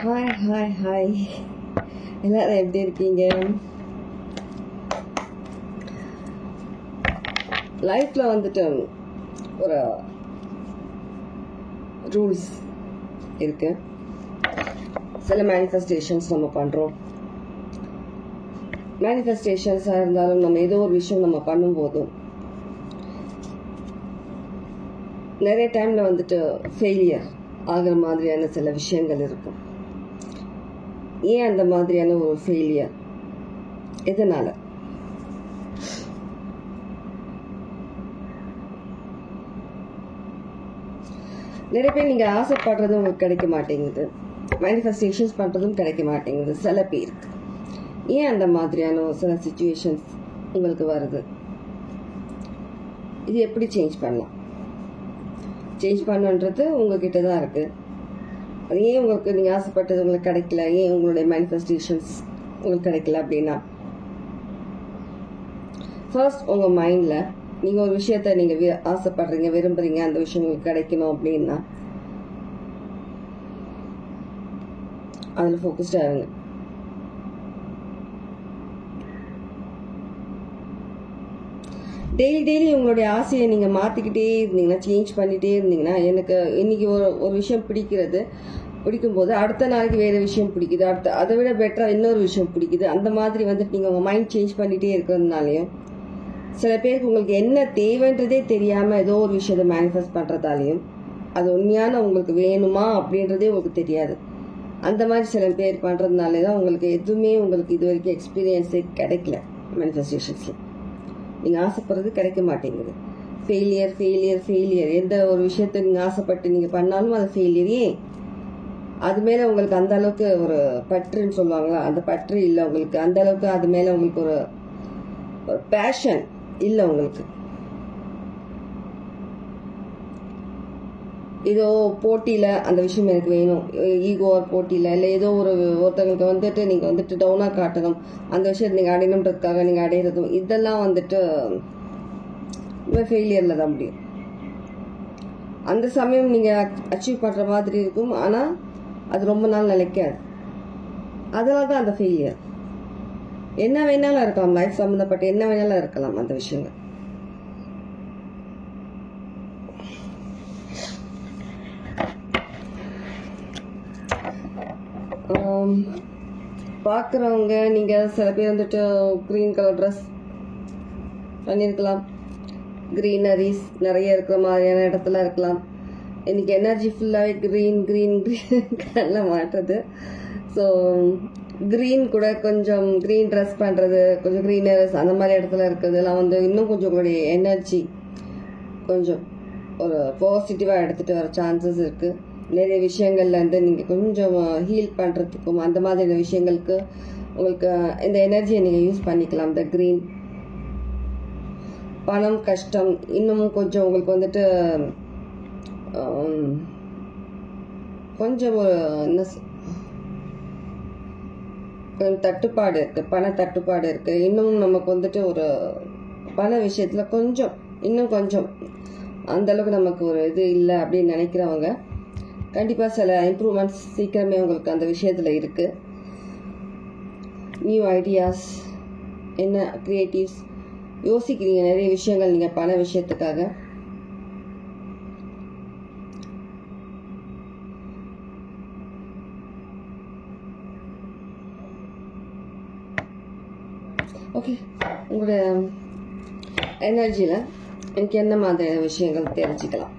Hi எல்லாரும் எப்படி இருக்கீங்க? லைஃப்ல வந்துட்டு ஒரு ரூல்ஸ் இருக்கு. சில மேனிஃபெஸ்டேஷன்ஸ் நம்ம பண்றோம். மேனிஃபெஸ்டேஷன்ஸாக இருந்தாலும் நம்ம ஏதோ ஒரு விஷயம் நம்ம பண்ணும்போதும் நிறைய டைம்ல வந்துட்டு ஃபெயிலியர் ஆகிற மாதிரியான சில விஷயங்கள் இருக்கும். ஏன் அந்த மாதிரியான ஒரு ஃபெயிலியர்? எதனால? நிறைய பேர் நீங்க ஆசைப்படுறதும் உங்களுக்கு கிடைக்க மாட்டேங்குது, மேனிஃபெஸ்டேஷன்ஸ் பண்றதும் கிடைக்க மாட்டேங்குது சில பேருக்கு. ஏன் அந்த மாதிரியான சில சிச்சுவேஷன்ஸ் உங்களுக்கு வருது? இது எப்படி சேஞ்ச் பண்ணலாம்? சேஞ்ச் பண்ணுன்றது உங்ககிட்ட தான் இருக்கு. அது ஏன் உங்களுக்கு நீங்க ஆசைப்பட்டது உங்களுக்கு கிடைக்கல, ஏன் உங்களுடைய மேனிஃபெஸ்டேஷன்ஸ் உங்களுக்கு கிடைக்கல அப்படின்னா, ஃபர்ஸ்ட் உங்க மைண்ட்ல நீங்க ஒரு விஷயத்த நீங்க ஆசைப்படுறீங்க, விரும்புறீங்க, அந்த விஷயம் உங்களுக்கு கிடைக்கணும் அப்படின்னா அதுல ஃபோக்கஸ்டா இருங்க. டெய்லி உங்களுடைய ஆசையை நீங்க மாத்திக்கிட்டே இருந்தீங்கன்னா, சேஞ்ச் பண்ணிட்டே இருந்தீங்கன்னா, எனக்கு இன்னைக்கு ஒரு விஷயம் பிடிக்கும்போது அடுத்த நாளைக்கு வேற விஷயம் பிடிக்குது, அதை விட பெட்டரா இன்னொரு விஷயம் பிடிக்குது, அந்த மாதிரி வந்துட்டு நீங்க உங்க மைண்ட் சேஞ்ச் பண்ணிட்டே இருக்கிறதுனாலையும், சில பேருக்கு உங்களுக்கு என்ன தேவைன்றதே தெரியாம ஏதோ ஒரு விஷயத்தை மேனிஃபெஸ்ட் பண்றதாலையும் அது உண்மையான உங்களுக்கு வேணுமா அப்படின்றதே உங்களுக்கு தெரியாது. அந்த மாதிரி சில பேர் பண்றதுனாலே தான் உங்களுக்கு எதுவுமே உங்களுக்கு இது வரைக்கும் எக்ஸ்பீரியன்ஸே கிடைக்கல. மேனிஃபெஸ்டேஷன்ஸ்ல நீங்க ஆசைப்படுறது கிடைக்க மாட்டேங்குது. ஃபெயிலியர். எந்த ஒரு விஷயத்த நீங்க ஆசைப்பட்டு நீங்க பண்ணாலும் அது ஃபெயிலியரே. அது மேல உங்களுக்கு அந்த அளவுக்கு ஒரு பற்றுன்னு சொல்லுவாங்களா, அந்த பற்று இல்லை உங்களுக்கு. அந்த அளவுக்கு அது மேல உங்களுக்கு ஒரு பேஷன் இல்லை உங்களுக்கு. ஏதோ போட்டியில அந்த விஷயம் எனக்கு வேணும், ஈகோ போட்டியில இல்லை ஏதோ ஒருத்தங்களுக்கு வந்துட்டு நீங்க வந்துட்டு டவுனா காட்டணும், அந்த விஷயத்தை நீங்க அடையணுன்றதுக்காக நீங்க அடையிறதும், இதெல்லாம் வந்துட்டு ஃபெயிலியர்ல தான் முடியும். அந்த சமயம் நீங்க அச்சீவ் பண்ற மாதிரி இருக்கும், ஆனா அது ரொம்ப நாள் நிலைக்காது. அதனால தான் அந்த ஃபெயிலியர். என்ன வேணாலும் இருக்கலாம், லைஃப் சம்பந்தப்பட்ட என்ன வேணாலும் இருக்கலாம் அந்த விஷயங்கள். பாக்குறவங்க நீங்க சில பேர் வந்துட்டு கிரீன் கலர் ட்ரெஸ் பண்ணிருக்கலாம், கிரீனரிஸ் நிறைய இருக்கிற மாதிரியான இடத்துல இருக்கலாம். இன்னைக்கு எனர்ஜி ஃபுல்லாவே கிரீன் கலர்ல மாட்டுறது. ஸோ கிரீன் கூட கொஞ்சம் கிரீன் ட்ரெஸ் பண்றது, கொஞ்சம் கிரீனர்ஸ் அந்த மாதிரி இடத்துல இருக்கிறதுலாம் வந்து இன்னும் கொஞ்சம் உங்களுடைய எனர்ஜி கொஞ்சம் ஒரு பாசிட்டிவா எடுத்துட்டு வர சான்சஸ் இருக்கு. நிறைய விஷயங்கள்ல இருந்து நீங்க கொஞ்சம் ஹீல் பண்றதுக்கும் அந்த மாதிரி விஷயங்களுக்கு உங்களுக்கு இந்த எனர்ஜியை நீங்க யூஸ் பண்ணிக்கலாம். இந்த கிரீன் பணம் கஷ்டம் இன்னமும் கொஞ்சம் உங்களுக்கு வந்துட்டு கொஞ்சம் தட்டுப்பாடு இருக்கு, பண தட்டுப்பாடு இருக்கு. இன்னும் நமக்கு வந்துட்டு ஒரு பண விஷயத்துல இன்னும் கொஞ்சம் அந்த அளவுக்கு நமக்கு ஒரு இது இல்லை அப்படின்னு நினைக்கிறவங்க கண்டிப்பா சில இம்ப்ரூவ்மெண்ட்ஸ் சீக்கிரமே உங்களுக்கு அந்த விஷயத்துல இருக்கு. நியூ ஐடியாஸ், என்ன கிரியேட்டிவ்ஸ் யோசிக்கிறீங்க, நிறைய விஷயங்கள் நீங்க பண விஷயத்துக்காக. ஓகே, உங்களோட எனர்ஜியில எனக்கு என்ன மாதிரியான விஷயங்கள் தெரிஞ்சுக்கலாம்?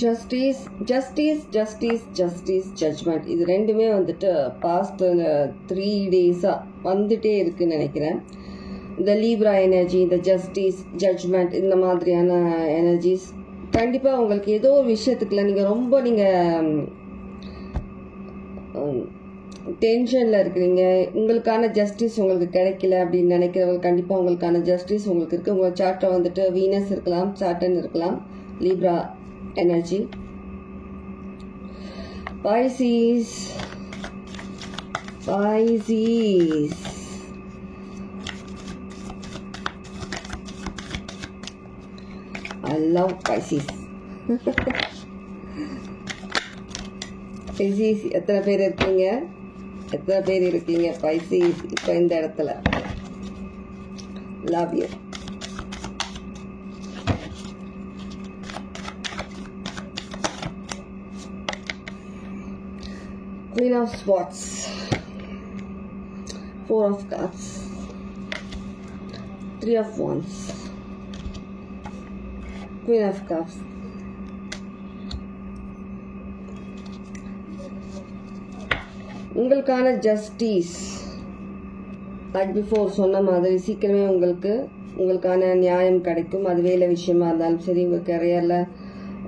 ஜஸ்டிஸ் ஜட்ஜ்மெண்ட், இது ரெண்டுமே வந்துட்டு பாஸ்ட் 3 days வந்துட்டே இருக்குன்னு நினைக்கிறேன். இந்த லீப்ரா எனர்ஜி, இந்த ஜஸ்டிஸ் ஜட்ஜ்மெண்ட், இந்த மாதிரியான எனர்ஜிஸ் கண்டிப்பா உங்களுக்கு ஏதோ ஒரு விஷயத்துக்குள்ள நீங்க டென்ஷன்ல இருக்கிறீங்க, உங்களுக்கான ஜஸ்டிஸ் உங்களுக்கு கிடைக்கல அப்படின்னு நினைக்கிறவங்க கண்டிப்பா உங்களுக்கான ஜஸ்டிஸ் உங்களுக்கு இருக்கு. உங்க சார்ட்ல வந்துட்டு வீனஸ் இருக்கலாம், சாட்டன் இருக்கலாம், Libra energy. Pisces, Pisces. I love Pisces. Pisces எத்தனை பேர் இருக்கீங்க? எத்தனை பேர் இருக்கீங்க Pisces இப்போ இந்த இடத்துல? Love you. Queen of Swords, Four of Cups, Three of Wands, Queen of Cups. உங்களுக்கான ஜஸ்டிஸ் லைக் பிஃபோர் சொன்ன மாதிரி சீக்கிரமே உங்களுக்கான நியாயம் கிடைக்கும். அது வேலை விஷயமா இருந்தாலும் சரி, உங்கள் கரியரில்,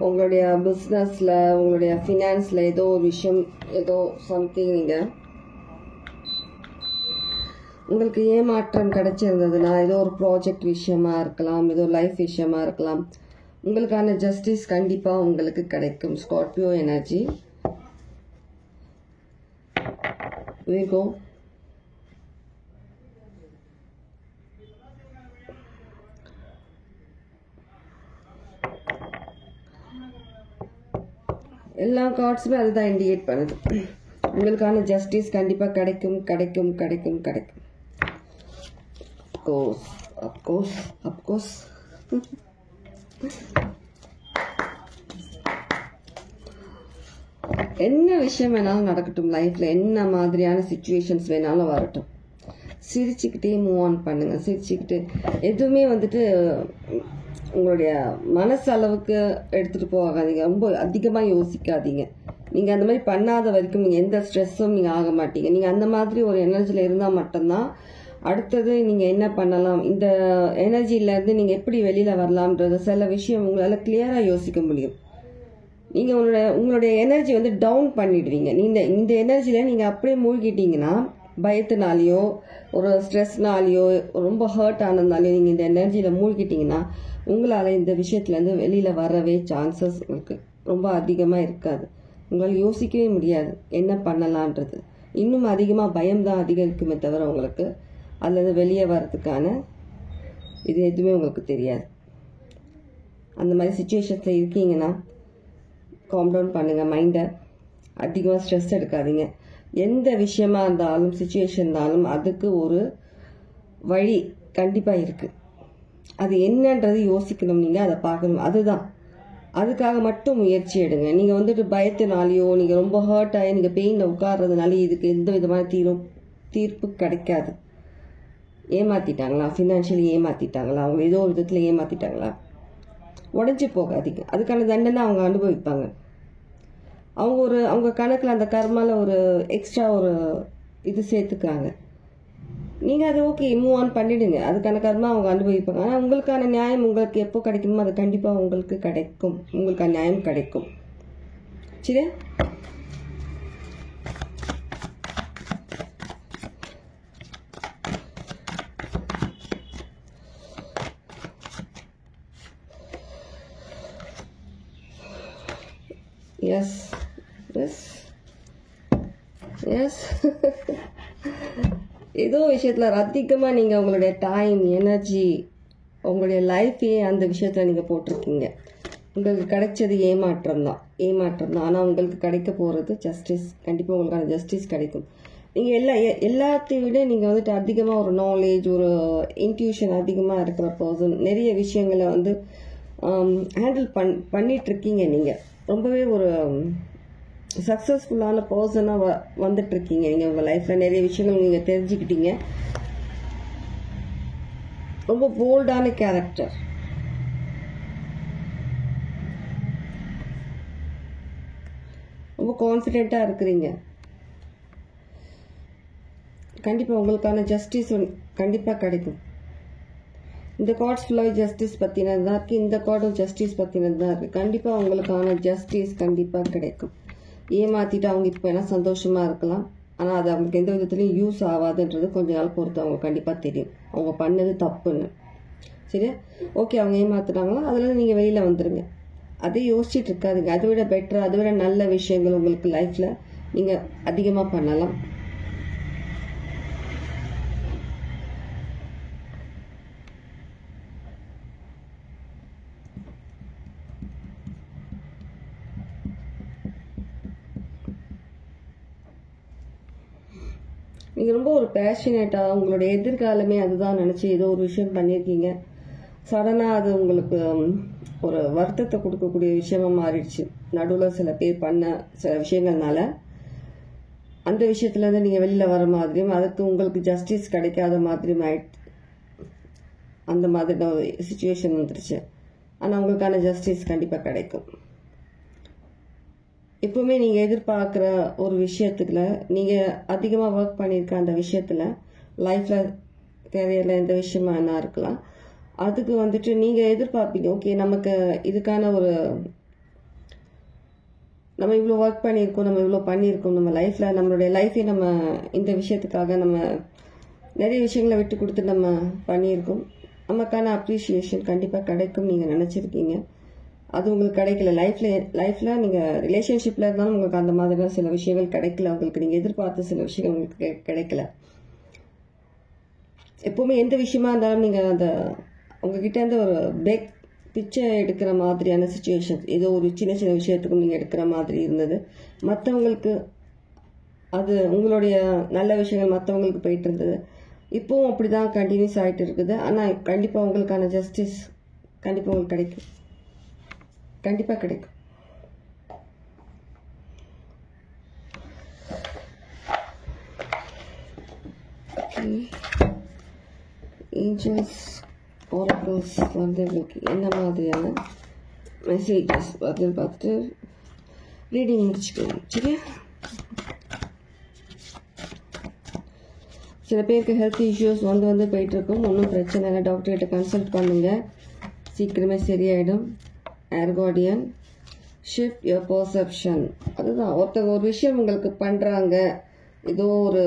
உங்களுடைய பிஸ்னஸில், உங்களுடைய ஃபினான்ஸில் ஏதோ ஒரு விஷயம், ஏதோ சம்திங் நீங்கள் உங்களுக்கு ஏமாற்றம் கிடைச்சிருந்ததுன்னா, ஏதோ ஒரு ப்ராஜெக்ட் விஷயமா இருக்கலாம், ஏதோ லைஃப் விஷயமா இருக்கலாம், உங்களுக்கான ஜஸ்டிஸ் கண்டிப்பாக உங்களுக்கு கிடைக்கும். Scorpio energy. Virgo. எல்லா கார்ட்ஸுமே அதுதான் இண்டிகேட் பண்ணுது. உங்களுக்கான ஜஸ்டிஸ் கண்டிப்பாக கிடைக்கும் கிடைக்கும் கிடைக்கும் கிடைக்கும். அப்கோர்ஸ் என்ன விஷயம் வேணாலும் நடக்கட்டும் லைஃப்பில், என்ன மாதிரியான சிச்சுவேஷன்ஸ் வேணாலும் வரட்டும், சிரிச்சுக்கிட்டே மூவ் ஆன் பண்ணுங்கள். சிரிச்சுக்கிட்டு எதுவுமே வந்துட்டு உங்களுடைய மனசளவுக்கு எடுத்துகிட்டு போகாதீங்க. ரொம்ப அதிகமாக யோசிக்காதீங்க. நீங்கள் அந்த மாதிரி பண்ணாத வரைக்கும் நீங்கள் எந்த ஸ்ட்ரெஸ்ஸும் நீங்கள் ஆக மாட்டீங்க. நீங்கள் அந்த மாதிரி ஒரு எனர்ஜியில் இருந்தால் மட்டும்தான் அடுத்தது நீங்கள் என்ன பண்ணலாம், இந்த எனர்ஜியிலேருந்து நீங்கள் எப்படி வெளியில் வரலாம்ன்றது சில விஷயம் உங்களால் கிளியராக யோசிக்க முடியும். நீங்கள் உங்களுடைய எனர்ஜி வந்து டவுன் பண்ணிடுவீங்க. இந்த எனர்ஜியில் நீங்கள் அப்படியே மூழ்கிட்டீங்கன்னா, பயத்தினாலேயோ ஒரு ஸ்ட்ரெஸ்னாலேயோ ரொம்ப ஹர்ட் ஆனதுனாலேயோ நீங்கள் இந்த எனர்ஜியில் மூழ்கிட்டீங்கன்னா உங்களால் இந்த விஷயத்துலேருந்து வெளியில் வரவே சான்சஸ் உங்களுக்கு ரொம்ப அதிகமாக இருக்காது. உங்களால் யோசிக்கவே முடியாது என்ன பண்ணலான்றது. இன்னும் அதிகமாக பயம்தான் அதிகரிக்குமே தவிர உங்களுக்கு அதுலேருந்து வெளியே வர்றதுக்கான இது எதுவுமே உங்களுக்கு தெரியாது. அந்த மாதிரி சிச்சுவேஷன்ஸில் இருக்கீங்கன்னா காம் டவுன் பண்ணுங்கள். மைண்டை அதிகமாக ஸ்ட்ரெஸ் எடுக்காதீங்க. எந்த விஷயமா இருந்தாலும் சிச்சுவேஷன் இருந்தாலும் அதுக்கு ஒரு வழி கண்டிப்பாக இருக்குது. அது என்னன்றது யோசிக்கணும், நீங்கள் அதை பார்க்கணும். அதுக்காக மட்டும் முயற்சி எடுங்க. நீங்கள் வந்துட்டு பயத்தினாலேயோ நீங்கள் ரொம்ப ஹர்ட் ஆகி நீங்கள் பெயினில் உட்கார்றதுனால இதுக்கு எந்த விதமான தீர்ப்பு கிடைக்காது. ஏமாற்றிட்டாங்களா, ஃபினான்ஷியலி ஏமாற்றிட்டாங்களா, அவங்க ஏதோ ஒரு விதத்தில் ஏமாற்றிட்டாங்களா, உடஞ்சி போகாதீங்க. அதுக்கான தண்டனை அவங்க அனுபவிப்பாங்க. அவங்க கணக்கில் அந்த கர்மால ஒரு எக்ஸ்ட்ரா ஒரு இது சேர்த்துக்கிறாங்க. நீங்கள் அதை ஓகே மூவ் ஆன் பண்ணிடுங்க. அதுக்கான கர்மா அவங்க அனுபவிப்பாங்க. ஆனால் உங்களுக்கான நியாயம் உங்களுக்கு எப்போ கிடைக்குமோ அது கண்டிப்பாக உங்களுக்கு கிடைக்கும். உங்களுக்கான நியாயம் கிடைக்கும். சரி, எஸ் எஸ் எஸ் ஏதோ விஷயத்தில் அதிகமாக நீங்கள் உங்களுடைய டைம், எனர்ஜி, உங்களுடைய லைஃபையே அந்த விஷயத்தில் நீங்கள் போட்டிருக்கீங்க. உங்களுக்கு கிடைச்சது ஏமாற்றம் தான். ஆனால் உங்களுக்கு கிடைக்க போகிறது ஜஸ்டிஸ். கண்டிப்பாக உங்களுக்கான ஜஸ்டிஸ் கிடைக்கும். நீங்கள் எல்லாத்தையும் விட நீங்கள் வந்துட்டு அதிகமாக ஒரு நாலேஜ், ஒரு இன்ட்யூஷன் அதிகமாக இருக்கிற பர்சன். நிறைய விஷயங்களை வந்து ஹேண்டில் பண்ணிகிட்ருக்கீங்க. நீங்கள் ரொம்பவே ஒரு சக்ஸஸ்ஃபுல்லான பர்சனாக வந்துட்டுருக்கீங்க. நீங்கள் உங்கள் லைஃப்பில் நிறைய விஷயங்கள் நீங்கள் தெரிஞ்சுக்கிட்டீங்க. ரொம்ப போல்டான கேரக்டர். ரொம்ப கான்ஃபிடென்ட்டாக இருக்கிறீங்க. கண்டிப்பாக உங்களுக்கான ஜஸ்டிஸ் கண்டிப்பாக கிடைக்கும். இந்த கார்ட்ஸ் ஃபுல்லாக ஜஸ்டிஸ் பற்றினது தான் இருக்குது. இந்த கார்டும் ஜஸ்டிஸ் பற்றினது தான் இருக்குது. கண்டிப்பாக உங்களுக்கான ஜஸ்டிஸ் கண்டிப்பாக கிடைக்கும். ஏமாற்றிட்டு அவங்க இப்போ வேணால் சந்தோஷமாக இருக்கலாம், ஆனால் அது அவங்களுக்கு எந்த விதத்துலையும் யூஸ் ஆகாதுன்றது கொஞ்ச நாள் பொறுத்து அவங்களுக்கு கண்டிப்பாக தெரியும் அவங்க பண்ணது தப்புன்னு. சரியா, ஓகே, அவங்க ஏமாத்துறாங்களா, அதில் நீங்கள் வெளியில் வந்துடுங்க. அதே யோசிச்சுட்டு இருக்காதுங்க. அதை விட பெட்டர், அதை விட நல்ல விஷயங்கள் உங்களுக்கு லைஃப்பில் நீங்கள் அதிகமாக பண்ணலாம். நீங்கள் ரொம்ப ஒரு பேஷனேட்டாக உங்களுடைய எதிர்காலமே அதுதான் நினச்சி ஏதோ ஒரு விஷயம் பண்ணியிருக்கீங்க. சடனாக அது உங்களுக்கு ஒரு வருத்தத்தை கொடுக்கக்கூடிய விஷயமா மாறிடுச்சு. நடுவில் சில பேர் பண்ண சில விஷயங்கள்னால அந்த விஷயத்துலேருந்து நீங்கள் வெளியில் வர மாதிரியும் அதுக்கு உங்களுக்கு ஜஸ்டிஸ் கிடைக்காத மாதிரியும் ஆயிடுச்சு. அந்த மாதிரி ஒரு சுச்சுவேஷன் வந்துடுச்சு. ஆனால் உங்களுக்கான ஜஸ்டிஸ் கண்டிப்பாக கிடைக்கும். எப்பவுமே நீங்கள் எதிர்பார்க்குற ஒரு விஷயத்துல நீங்கள் அதிகமாக ஒர்க் பண்ணியிருக்க அந்த விஷயத்தில் லைஃப்பில் கேரியரில் எந்த விஷயமா என்ன இருக்கலாம், அதுக்கு வந்துட்டு நீங்கள் எதிர்பார்ப்பீங்க. ஓகே, நமக்கு இதுக்கான ஒரு நம்ம இவ்வளோ ஒர்க் பண்ணியிருக்கோம், நம்ம இவ்வளோ பண்ணியிருக்கோம், நம்ம லைஃப்பில் நம்மளுடைய லைஃபே நம்ம இந்த விஷயத்துக்காக நம்ம நிறைய விஷயங்களை விட்டு கொடுத்து நம்ம பண்ணியிருக்கோம். நமக்கான அப்ரிஷியேஷன் கண்டிப்பாக கிடைக்கும் நீங்கள் நினச்சிருக்கீங்க. அது உங்களுக்கு கிடைக்கல. லைஃப்பில் நீங்கள் ரிலேஷன்ஷிப்பில் இருந்தாலும் உங்களுக்கு அந்த மாதிரியான சில விஷயங்கள் கிடைக்கல. உங்களுக்கு நீங்கள் எதிர்பார்த்த சில விஷயங்கள் உங்களுக்கு கிடைக்கல. எப்போவுமே எந்த விஷயமா இருந்தாலும் நீங்கள் அந்த உங்ககிட்ட இருந்து ஒரு பேக் பிச்சை எடுக்கிற மாதிரியான சுச்சுவேஷன், ஏதோ ஒரு சின்ன சின்ன விஷயத்துக்கும் நீங்கள் எடுக்கிற மாதிரி இருந்தது. மற்றவங்களுக்கு அது உங்களுடைய நல்ல விஷயங்கள் மற்றவங்களுக்கு போயிட்டு இருந்தது. இப்போவும் அப்படி தான் கண்டினியூஸ் ஆகிட்டு இருக்குது. ஆனால் கண்டிப்பாக உங்களுக்கான ஜஸ்டிஸ் கண்டிப்பாக உங்களுக்கு கிடைக்கும். கண்டிப்பாக கிடைக்கும். ஏஞ்சல்ஸ் ஆரக்கிள்ஸ் வந்து உங்களுக்கு என்ன மாதிரியான மெசேஜஸ் வருதுன்னு பார்த்துட்டு ரீடிங் முடிச்சுக்கலாம். சரியா? சில பேருக்கு ஹெல்த் இஷ்யூஸ் வந்து போயிட்டுருக்கும். ஒன்றும் பிரச்சனை இல்லை. டாக்டர்கிட்ட கன்சல்ட் பண்ணுங்கள், சீக்கிரமே சரியாயிடும். ஏர்கார்டியன் ஷிஃப்ட் யுவர் பர்செப்ஷன். அதுதான், ஒருத்தவங்க ஒரு விஷயம் உங்களுக்கு பண்ணுறாங்க, ஏதோ ஒரு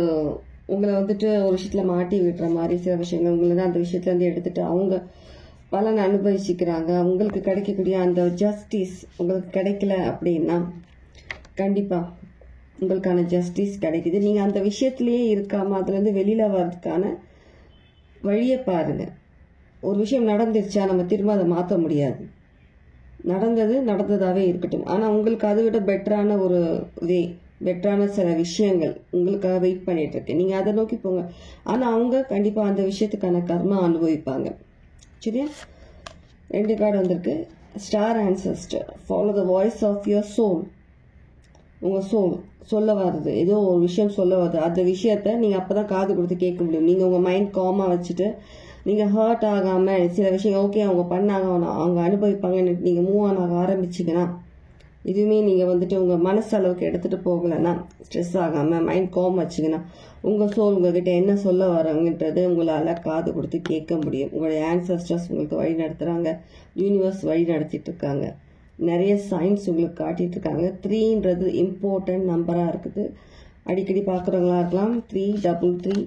உங்களை வந்துட்டு ஒரு விஷயத்தில் மாட்டி விடுற மாதிரி சில விஷயங்கள் உங்களை தான் அந்த விஷயத்துலேருந்து எடுத்துகிட்டு அவங்க பலன் அனுபவிச்சுக்கிறாங்க. உங்களுக்கு கிடைக்கக்கூடிய அந்த ஜஸ்டிஸ் உங்களுக்கு கிடைக்கல அப்படின்னா கண்டிப்பாக உங்களுக்கான ஜஸ்டிஸ் கிடைக்குது. நீங்கள் அந்த விஷயத்துலேயே இருக்காமல் அதுலேருந்து வெளியில் வர்றதுக்கான வழியை பாருங்கள். ஒரு விஷயம் நடந்துருச்சா நம்ம திரும்ப அதை மாற்ற முடியாது. நடந்ததாகவே இருக்கட்டும். ஆனால் உங்களுக்கு அதை விட பெட்டரான ஒரு பெட்டரான சில விஷயங்கள் உங்களுக்காக வெயிட் பண்ணிட்டு இருக்கு. நீங்கள் அதை நோக்கி போங்க. ஆனால் அவங்க கண்டிப்பாக அந்த விஷயத்துக்கான கர்மா அனுபவிப்பாங்க. சரியா? 2 கார்டு வந்திருக்கு. Star ancestor. Follow the voice of your soul. உங்கள் சோல் சொல்ல வருது, ஏதோ ஒரு விஷயம் சொல்ல வருது. அந்த விஷயத்த நீங்கள் அப்போ தான் காது கொடுத்து கேட்க முடியும். நீங்கள் உங்கள் மைண்ட் காமாக வச்சுட்டு நீங்கள் ஹர்ட் ஆகாமல் சில விஷயம் ஓகே அவங்க பண்ணாங்க அவங்க அனுபவிப்பாங்கன்னு நீங்கள் மூவ் ஆன் ஆக ஆரம்பிச்சிங்கன்னா, இதுவுமே நீங்கள் வந்துட்டு உங்கள் மனசளவுக்கு எடுத்துகிட்டு போகலைன்னா, ஸ்ட்ரெஸ் ஆகாமல் மைண்ட் காம் வச்சிங்கன்னா, உங்கள் சோல் உங்கள்கிட்ட என்ன சொல்ல வராங்கன்றது உங்களால் காது கொடுத்து கேட்க முடியும். உங்களுடைய ஆன்சஸ்டர்ஸ் உங்களுக்கு வழி நடத்துகிறாங்க. யூனிவர்ஸ் வழி நடத்திட்டு இருக்காங்க. நிறைய சயின்ஸ் உங்களுக்கு காட்டிட்டு இருக்காங்க. 3ன்றது இம்பார்ட்டன்ட் நம்பராக இருக்குது. அடிக்கடி பார்க்குறவங்களா இருக்கலாம். 333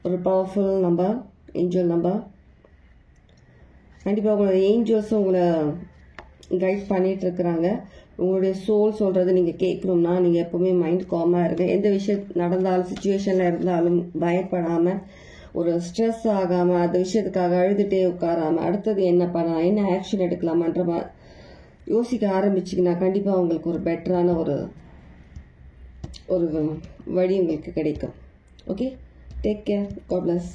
ஒரு பவர்ஃபுல் நம்பர், ஏஞ்சல் நம்பர். கண்டிப்பாக உங்களோட ஏஞ்சல்ஸும் உங்களை கைட் பண்ணிட்டு இருக்கிறாங்க. உங்களுடைய சோல் சொல்கிறது நீங்கள் கேட்கணும்னா நீங்கள் எப்போவுமே மைண்ட் காமாக இருங்க. எந்த விஷயம் நடந்தாலும் சுச்சுவேஷனில் இருந்தாலும் பயப்படாமல், ஒரு ஸ்ட்ரெஸ் ஆகாமல், அந்த விஷயத்துக்காக அழுதுகிட்டே உட்காராமல் அடுத்தது என்ன பண்ணலாம், என்ன ஆக்ஷன் எடுக்கலாமன்ற யோசிக்க ஆரம்பிச்சிங்கன்னா கண்டிப்பாக உங்களுக்கு ஒரு பெட்டரான ஒரு வழி உங்களுக்கு கிடைக்கும். Okay, take care. God plus.